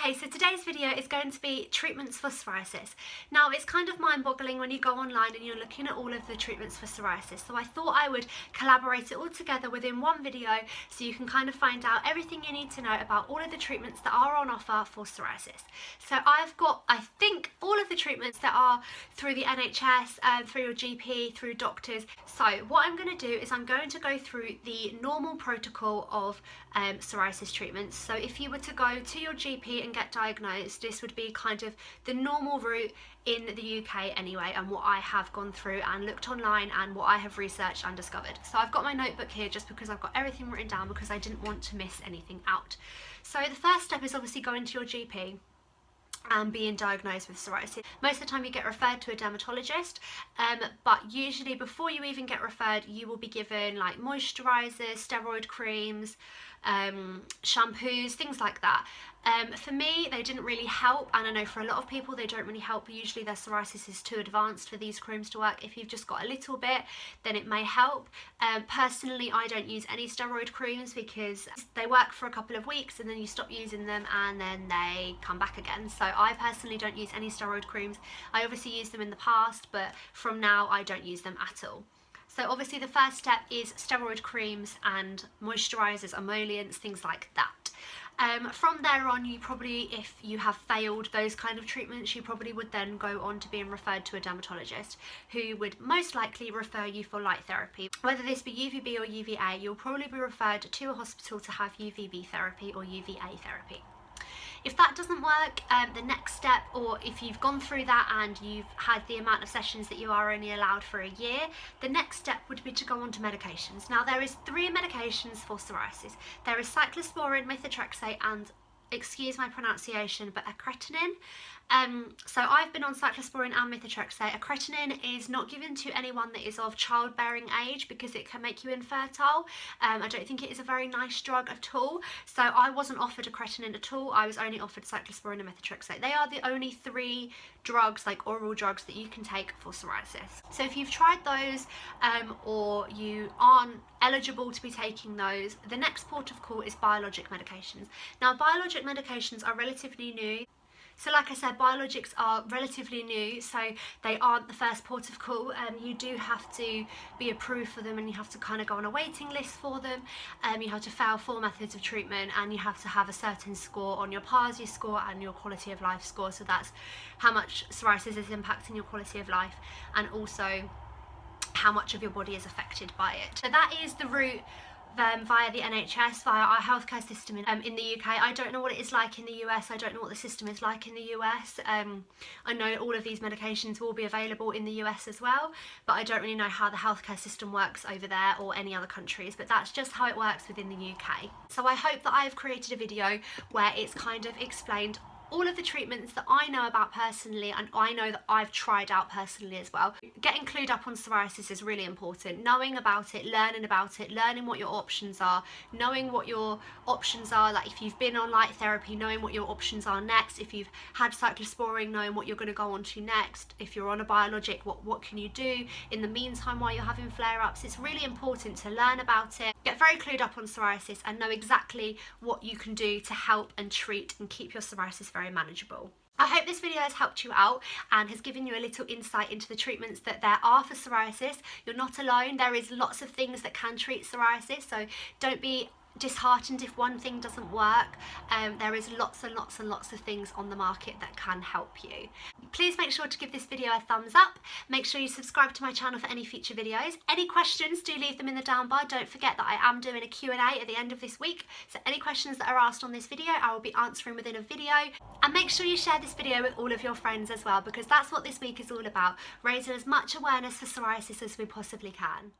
Okay, so today's video is going to be treatments for psoriasis. Now, it's kind of mind-boggling when you go online and you're looking at all of the treatments for psoriasis. So I thought I would collaborate it all together within one video so you can kind of find out everything you need to know about all of the treatments that are on offer for psoriasis. So I've got, I think, all of the treatments that are through the NHS, through your GP, through doctors. So what I'm going to do is I'm going to go through the normal protocol of psoriasis treatments. So if you were to go to your GP and get diagnosed, this would be kind of the normal route in the UK anyway, and what I have gone through and looked online and what I have researched and discovered. So I've got my notebook here just because I've got everything written down because I didn't want to miss anything out. So the first step is obviously going to your GP and being diagnosed with psoriasis. Most of the time you get referred to a dermatologist, but usually before you even get referred you will be given like moisturisers, steroid creams, shampoos, things like that. For me they didn't really help, and I know for a lot of people they don't really help. Usually their psoriasis is too advanced for these creams to work. If you've just got a little bit then it may help. Personally I don't use any steroid creams because they work for a couple of weeks and then you stop using them and then they come back again. So I personally don't use any steroid creams. I obviously used them in the past, but from now I don't use them at all. So obviously the first step is steroid creams and moisturisers, emollients, things like that. From there on, you probably, if you have failed those kind of treatments, you probably would then go on to being referred to a dermatologist who would most likely refer you for light therapy. Whether this be UVB or UVA, you'll probably be referred to a hospital to have UVB therapy or UVA therapy. If that doesn't work, the next step, or if you've gone through that and you've had the amount of sessions that you are only allowed for a year, the next step would be to go on to medications. Now there is 3 medications for psoriasis. There is cyclosporin, methotrexate and, excuse my pronunciation, but acretinin. So I've been on cyclosporin and methotrexate. Acretinin is not given to anyone that is of childbearing age because it can make you infertile. I don't think it is a very nice drug at all. So I wasn't offered acretinin at all. I was only offered cyclosporin and methotrexate. They are the only 3 drugs, like oral drugs, that you can take for psoriasis. So if you've tried those or you aren't eligible to be taking those, the next port of call is biologic medications. Now biologic medications are relatively new. So like I said, biologics are relatively new, so they aren't the first port of call. You do have to be approved for them and you have to kind of go on a waiting list for them. You have to fail 4 methods of treatment and you have to have a certain score on your PASI score and your quality of life score. So that's how much psoriasis is impacting your quality of life and also how much of your body is affected by it. So that is the route via the NHS, via our healthcare system in the UK. I don't know what it is like in the US. I don't know what the system is like in the US. I know all of these medications will be available in the US as well, but I don't really know how the healthcare system works over there or any other countries, but that's just how it works within the UK. So I hope that I've created a video where it's kind of explained all of the treatments that I know about personally and I know that I've tried out personally as well. Getting clued up on psoriasis is really important. Knowing about it, learning what your options are, knowing what your options are, like if you've been on light therapy, knowing what your options are next. If you've had cyclosporin, knowing what you're going to go on to next. If you're on a biologic, what can you do in the meantime while you're having flare-ups. It's really important to learn about it, get very clued up on psoriasis and know exactly what you can do to help and treat and keep your psoriasis very manageable. I hope this video has helped you out and has given you a little insight into the treatments that there are for psoriasis. You're not alone. There is lots of things that can treat psoriasis, so don't be disheartened if one thing doesn't work. There is lots and lots and lots of things on the market that can help you. Please make sure to give this video a thumbs up. Make sure you subscribe to my channel for any future videos. Any questions, do leave them in the down bar. Don't forget that I am doing a Q&A at the end of this week, so any questions that are asked on this video I will be answering within a video. And make sure you share this video with all of your friends as well, because that's what this week is all about, raising as much awareness for psoriasis as we possibly can.